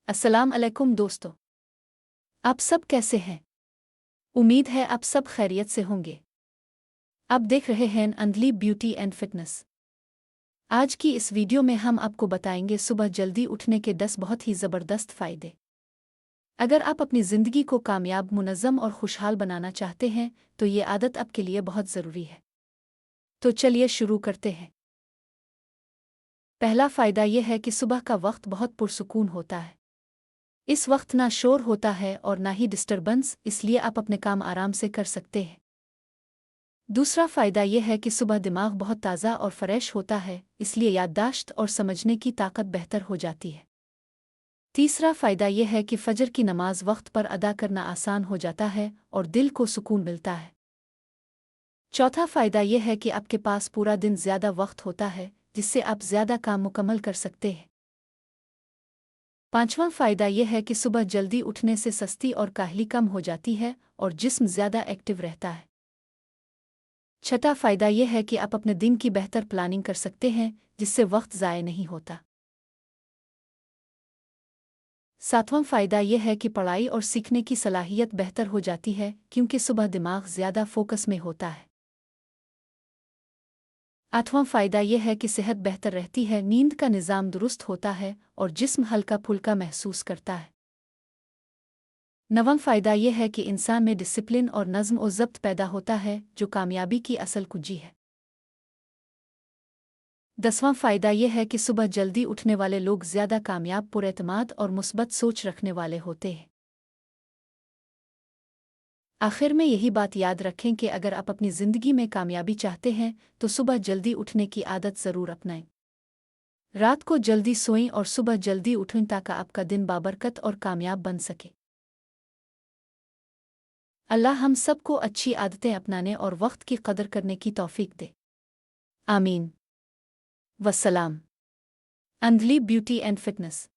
अस्सलाम अलैकुम दोस्तों। आप सब कैसे हैं? उम्मीद है आप सब खैरियत से होंगे। आप देख रहे हैं अंधली ब्यूटी एंड फिटनेस। आज की इस वीडियो में हम आपको बताएंगे सुबह जल्दी उठने के 10 बहुत ही ज़बरदस्त फ़ायदे। अगर आप अपनी ज़िंदगी को कामयाब, मुनज़्ज़म और खुशहाल बनाना चाहते हैं तो ये आदत आपके लिए बहुत ज़रूरी है। तो चलिए शुरू करते हैं। पहला फ़ायदा यह है कि सुबह का वक्त बहुत पुरसुकून होता है। इस वक्त ना शोर होता है और ना ही डिस्टर्बेंस, इसलिए आप अपने काम आराम से कर सकते हैं। दूसरा फ़ायदा यह है कि सुबह दिमाग बहुत ताज़ा और फ्रेश होता है, इसलिए याददाश्त और समझने की ताकत बेहतर हो जाती है। तीसरा फ़ायदा यह है कि फ़जर की नमाज वक्त पर अदा करना आसान हो जाता है और दिल को सुकून मिलता है। चौथा फ़ायदा यह है कि आपके पास पूरा दिन ज़्यादा वक्त होता है, जिससे आप ज़्यादा काम मुकम्मल कर सकते हैं। पांचवां फ़ायदा यह है कि सुबह जल्दी उठने से सुस्ती और काहली कम हो जाती है और जिस्म ज़्यादा एक्टिव रहता है। छठा फ़ायदा यह है कि आप अपने दिन की बेहतर प्लानिंग कर सकते हैं, जिससे वक्त ज़ाय नहीं होता। सातवां फ़ायदा यह है कि पढ़ाई और सीखने की सलाहियत बेहतर हो जाती है, क्योंकि सुबह दिमाग ज़्यादा फोकस में होता है। आठवां फ़ायदा यह है कि सेहत बेहतर रहती है, नींद का निज़ाम दुरुस्त होता है और जिस्म हल्का फुल्का महसूस करता है। नवम फ़ायदा यह है कि इंसान में डिसिप्लिन और नज़्म और ज़ब्त पैदा होता है, जो कामयाबी की असल कुंजी है। 10वां फ़ायदा यह है कि सुबह जल्दी उठने वाले लोग ज़्यादा कामयाब, पुरएतमाद और मुस्बत सोच रखने वाले होते हैं। आखिर में यही बात याद रखें कि अगर आप अपनी ज़िंदगी में कामयाबी चाहते हैं तो सुबह जल्दी उठने की आदत ज़रूर अपनाएं। रात को जल्दी सोएं और सुबह जल्दी उठें ताकि आपका दिन बाबरकत और कामयाब बन सके। अल्लाह हम सबको अच्छी आदतें अपनाने और वक्त की कदर करने की तौफीक दे। आमीन। वस्सलाम। अंधली ब्यूटी एंड फिटनेस।